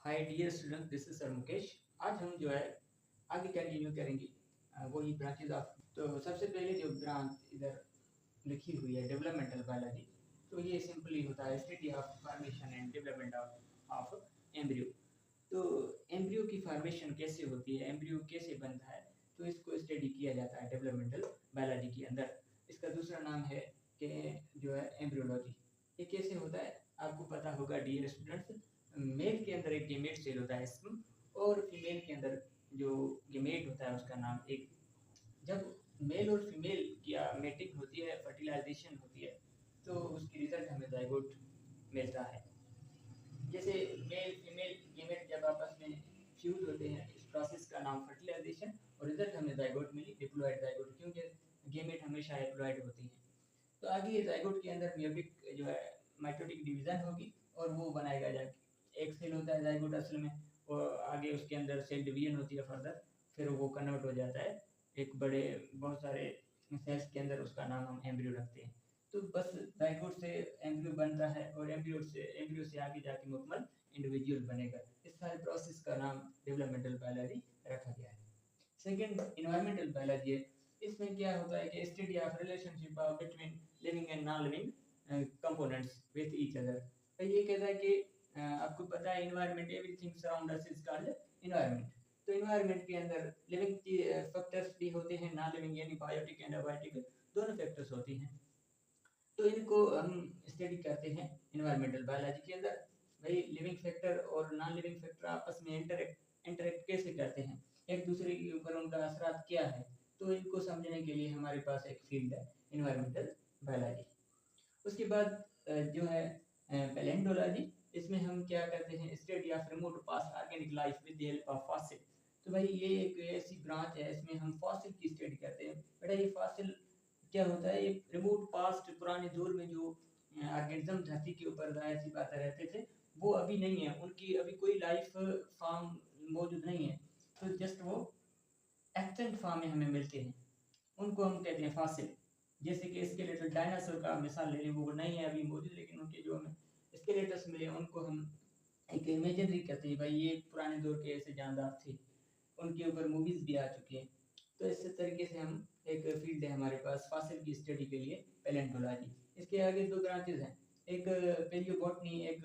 Hi dear student, this is sir Mukesh. आज हम जो है आगे कंटिन्यू करेंगे वही ब्रांचेज ऑफ। तो सबसे पहले जो ब्रांच इधर लिखी हुई है डेवलपमेंटल बायोलॉजी, तो ये सिंपली होता है study of formation and development of embryo. तो एम्ब्रियो की फॉर्मेशन कैसे होती है, एम्ब्रियो कैसे बनता है, तो इसको स्टडी किया जाता है डेवलपमेंटल बायोलॉजी के अंदर। इसका दूसरा नाम है कि जो है एम्ब्रियोलॉजी। ये कैसे होता है आपको पता होगा डियर स्टूडेंट्स। मेल के अंदर एक गेमेट सेल होता है स्पर्म, और फीमेल के अंदर जो गेमेट होता है उसका नाम एक। जब मेल और फीमेल की मेटिंग होती है, फर्टिलाइजेशन होती है, तो उसकी रिजल्ट हमें जाइगोट मिलता है। जैसे मेल फीमेल गेमेट जब आपस में फ्यूज होते हैं, इस प्रोसेस का नाम फर्टिलाइजेशन, और रिजल्ट हमें जाइगोट मिली, डिप्लॉयड जाइगोट, क्योंकि गेमेट हमेशा हैप्लॉयड होती हैं। तो आगे ये जाइगोट के अंदर म्यूबिक जो है माइटोटिक डिवीजन होगी, और वो बनाएगा जाके एक सेल होता है जाइगोट असल में, और आगे उसके अंदर सेल डिवीजन होती है फर्दर, फिर वो कन्वर्ट हो जाता है एक बड़े बहुत सारे सेल्स के अंदर, उसका नाम हम एम्ब्रियो रखते हैं। तो बस जाइगोट से एम्ब्रियो बनता है, और एम्ब्रियो से आगे जाके मुकम्मल इंडिविजुअल बनेगा। इस सारे प्रोसेस का नाम डेवलपमेंटल बायोलॉजी रखा गया है। सेकेंड इन्वायरमेंटल बायोलॉजी है। इसमें क्या होता है कि study of relationship between living and non living components with each other. तो ये कहता है कि आपको पता है environment, everything surround us is called environment. तो इन्वायरमेंट के अंदर लिविंग फैक्टर्स भी होते हैं, नॉन लिविंग यानी बायोटिक एंड अबायोटिक दोनों फैक्टर्स होते हैं। तो इनको हम स्टडी करते हैं इन्वायरमेंटल बायोलॉजी के अंदर। भाई लिविंग फैक्टर और नॉन लिविंग फैक्टर आपस में इंटरेक्ट कैसे करते हैं, एक दूसरे के ऊपर उनका असरात क्या है, तो इनको समझने के लिए हमारे पास एक फील्ड है इन्वायरमेंटल बायोलॉजी। उसके बाद जो है पैलेंडोलॉजी। इसमें हम क्या करते हैं, study of remote past organic life with the help of fossil. तो भाई ये एक ऐसी ब्रांच है, इसमें हम फॉसिल की स्टडी करते हैं। बेटा ये फॉसिल क्या होता है, ये रिमोट पास्ट पुराने दौर में जो ऑर्गेनिज्म धरती के ऊपर जाहिर सी बात रहते थे, वो अभी नहीं है, उनकी अभी कोई लाइफ फॉर्म मौजूद नहीं है, तो जस्ट वो एक्सटेंट फॉर्म में हमें मिलते हैं, उनको हम कहते हैं फॉसिल। जैसे कि स्केलेटल डायनासोर का मिसाल ले लें, वो नहीं है अभी मौजूद, लेकिन उनके जो हमें स्केलेटस मिले उनको हम एक इमेजिनरी कहते हैं, भाई ये पुराने दौर के ऐसे जानदार थे, उनके ऊपर मूवीज भी आ चुकी हैं। तो इस तरीके से हम एक फील्ड है हमारे पास फॉसिल की स्टडी के लिए पैलेंटोलॉजी। इसके आगे दो ब्रांचेज हैं, एक पेलियोबॉटनी, एक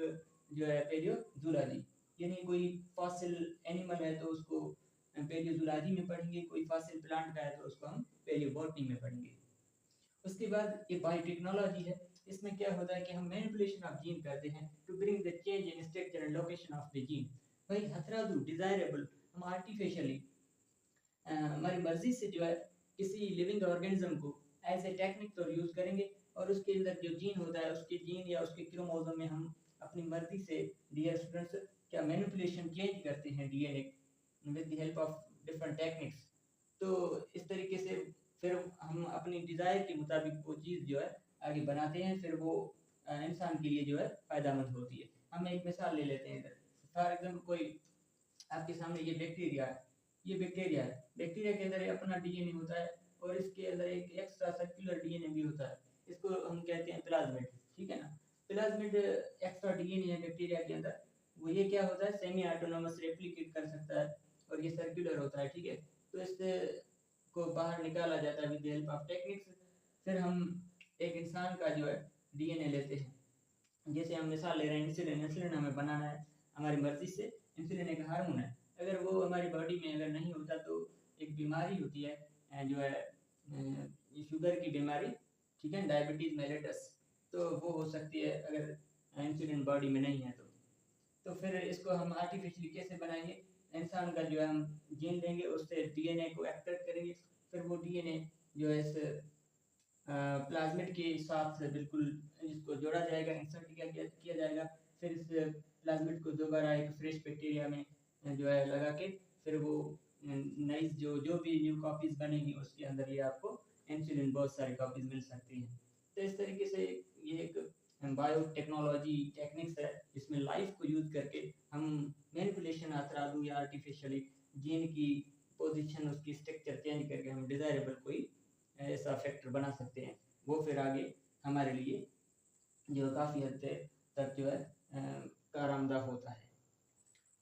जो है पेलियोजूलॉजी। यानी कोई फॉसिल एनिमल है तो उसको पेलियोजूलॉजी में पढ़ेंगे, कोई फॉसिल प्लांट का है तो उसको हम पेलियोबॉटनी में पढ़ेंगे। उसके बाद ये बायोटेक्नोलॉजी है। इसमें क्या होता है कि हम मैनिपुलेशन ऑफ जीन करते हैं to bring the change in structure and location of the gene. भाई हथरादू डिजायरेबल, हम आर्टिफिशियली हमारी मर्जी से जो है किसी लिविंग ऑर्गेनिज्म को एज ए टेक्निक तो यूज करेंगे, और उसके अंदर जो जीन होता है उसके जीन या उसके क्रोमोसोम में हम अपनी मर्जी से डियर स्टूडेंट्स क्या मैनिपुलेशन चेंज करते हैं DNA with the help of different techniques. तो इस तरीके से फिर हम अपनी डिजायर के मुताबिक वो चीज़ जो है आगे बनाते हैं, फिर वो इंसान के लिए जो है फायदामंद होती है। हम एक मिसाल ले लेते हैं इधर, फॉर एग्जाम्पल कोई आपके सामने ये बैक्टीरिया है, ये बैक्टीरिया है, बैक्टीरिया के अंदर अपना डीएनए होता है, और इसके अंदर एक एक्स्ट्रा सर्कुलर डीएनए भी होता है, इसको हम कहते हैं प्लाज्मिड, ठीक है ना। प्लाज्मिड एक्स्ट्रा डीएनए है बैक्टीरिया के अंदर, वो ये क्या होता है, सेमी ऑटोनोमस रेप्लिकेट कर सकता है, और ये सर्कुलर होता है, ठीक है। तो इससे को बाहर निकाला जाता है with the help of techniques. फिर हम एक इंसान का जो है डीएनए लेते हैं, जैसे हम मिसाल ले रहे हैं इंसुलिन, इंसुलिन हमें बनाना है हमारी मर्जी से। इंसुलिन एक हार्मोन है, अगर वो हमारी बॉडी में अगर नहीं होता तो एक बीमारी होती है जो है शुगर की बीमारी, ठीक है, डायबिटीज मेलेटस, तो वो हो सकती है अगर इंसुलिन बॉडी में नहीं है तो फिर इसको हम आर्टिफिशियली कैसे बनाएंगे, इंसान का जो है हम जीन लेंगे, उससे डीएनए को एक्सट्रैक्ट करेंगे, फिर वो डीएनए जो है इस प्लाज्मिड के साथ बिल्कुल इसको जोड़ा जाएगा, इंसर्ट किया जाएगा। फिर इस प्लाज्मिड को दोबारा एक फ्रेश बैक्टीरिया में जो है लगा के, फिर वो नई जो जो भी न्यू कॉपीज बनेगी उसके अंदर ये आपको इंसुलिन बहुत सारी कॉपीज मिल सकती हैं। तो इस तरीके से ये एक बायोटेक्नोलॉजी टेक्निक्स है, जिसमें लाइफ को यूज करके हम मैनिपुलेशन अतरादू या आर्टिफिशियली जीन की पोजीशन उसकी स्ट्रक्चर चेंज करके हम डिजायरेबल कोई ऐसा फैक्टर बना सकते हैं, वो फिर आगे हमारे लिए जो काफ़ी हद तक जो है कारआमदा होता है।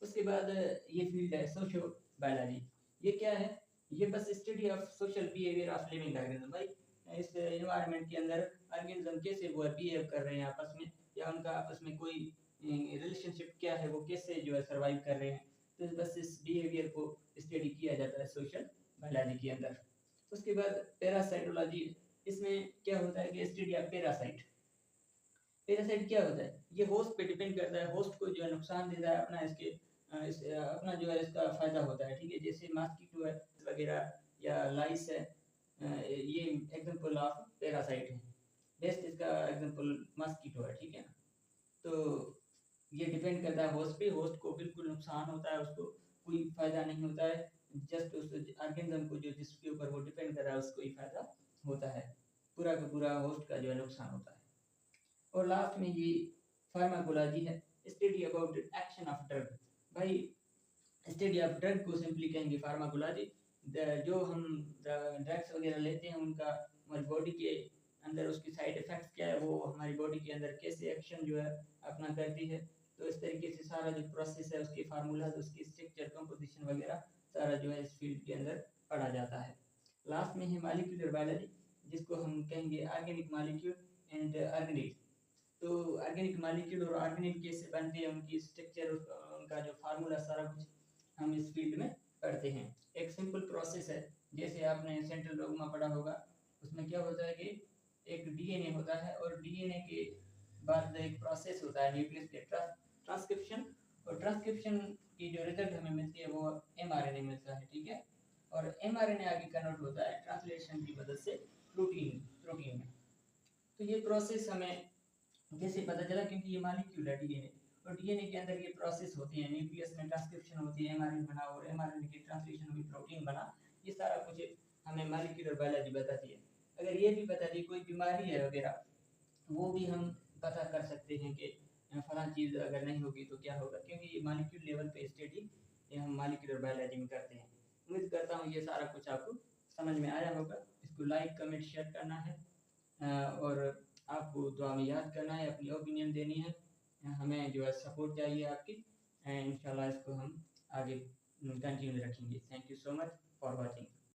उसके बाद ये फील्ड है सोशो बायोलॉजी। ये क्या है? ये बस study of social behaviour of living organism. भाई इस एनवायरनमेंट के अंदर ऑर्गेनिज्म कैसे वो बिहेव कर रहे हैं आपस में, या उनका आपस में कोई रिलेशनशिप क्या है, वो कैसे जो है सर्वाइव कर रहे हैं। तो बस इस बिहेवियर को स्टडी किया जाता है सोशल बायोलॉजी के अंदर। उसके बाद पैरासाइटोलॉजी। इसमें क्या होता है कि स्टडी ऑफ पैरासाइट। पैरासाइट क्या होता है? ये होस्ट पे डिपेंड करता है, होस्ट को जो है नुकसान देता है, अपना अपना जो है इसका फायदा होता है। ठीक है, जैसे मस्कीटो है वगैरह या लाइस है, ये एग्जांपल ऑफ पैरासाइट है। बेस्ट इसका एग्जांपल मस्कीटो है। ठीक है ना? तो ये डिपेंड करता है होस्ट पे, होस्ट को बिल्कुल नुकसान होता है, उसको कोई फायदा नहीं होता है। जस्ट उस ऑर्गेनिज्म को जो जिसके ऊपर वो डिपेंड कर रहा है उसको ही फायदा होता है, पूरा का पूरा होस्ट का जो है नुकसान होता है। और लास्ट में ये फार्माकोलॉजी है, study about action of drug. भाई स्टडी ऑफ ड्रग को सिंपली कहेंगे फार्माकोलॉजी। जो हम ड्रग्स वगैरह लेते हैं उनका हमारी बॉडी के अंदर उसकी साइड इफेक्ट्स क्या है, वो हमारी बॉडी के अंदर कैसे एक्शन जो है अपना करती है। तो इस तरीके से सारा जो प्रोसेस है, उसके फार्मूलाज, उसकी स्ट्रक्चर, कंपोजिशन वगैरह सारा जो है इस फील्ड के अंदर पढ़ा जाता है। लास्ट में है मॉलिक्यूलर बायोलॉजी, जिसको हम कहेंगे ऑर्गेनिक मॉलिक्यूल एंड ऑर्गेनिक। तो ऑर्गेनिक मॉलिक्यूल और ऑर्गेनिक कैसे बनते हैं, उनकी स्ट्रक्चर, उनका जो फार्मूला, सारा कुछ हम इस फील्ड में पढ़ते हैं। एक सिंपल प्रोसेस है, जैसे आपने सेंट्रल डॉग्मा पढ़ा होगा, उसमें क्या होता है कि एक डीएनए होता है, और डीएनए के बाद एक प्रोसेस होता है न्यूक्लियस के ट्रांसक्रिप्शन, और ट्रांसक्रिप्शन की जो रिजल्ट हमें मिलती है वो एमआरएनए मिलता है। ठीक है, और एमआरएनए आगे कन्वर्ट होता है ट्रांसलेशन की मदद से प्रोटीन प्रोटीन में। तो ये प्रोसेस हमें जैसे पता चला, क्योंकि ये मॉलिक्यूल है डीएनए, और डीएनए के अंदर ये प्रोसेस होती है, न्यूक्लियस में ट्रांसक्रिप्शन होती है, एमआरएनए बना, और एमआरएनए की ट्रांसलेशन हुई, प्रोटीन बना। ये सारा कुछ हमें मॉलिक्यूलर बायोलॉजी बताती है। अगर ये भी बता दी कोई बीमारी है वगैरह, वो भी हम पता कर सकते हैं कि फलां चीज़ अगर नहीं होगी तो क्या होगा, क्योंकि ये मॉलिक्यूल लेवल पे स्टडी ये हम मॉलिक्यूलर बायोलॉजी में करते हैं। उम्मीद करता हूँ ये सारा कुछ आपको समझ में आया होगा। इसको लाइक कमेंट शेयर करना है, और आपको दुआ में याद करना है, अपनी ओपिनियन देनी है, हमें जो है सपोर्ट चाहिए आपकी। इंशाल्लाह इसको हम आगे कंटिन्यू रखेंगे। Thank you so much for watching.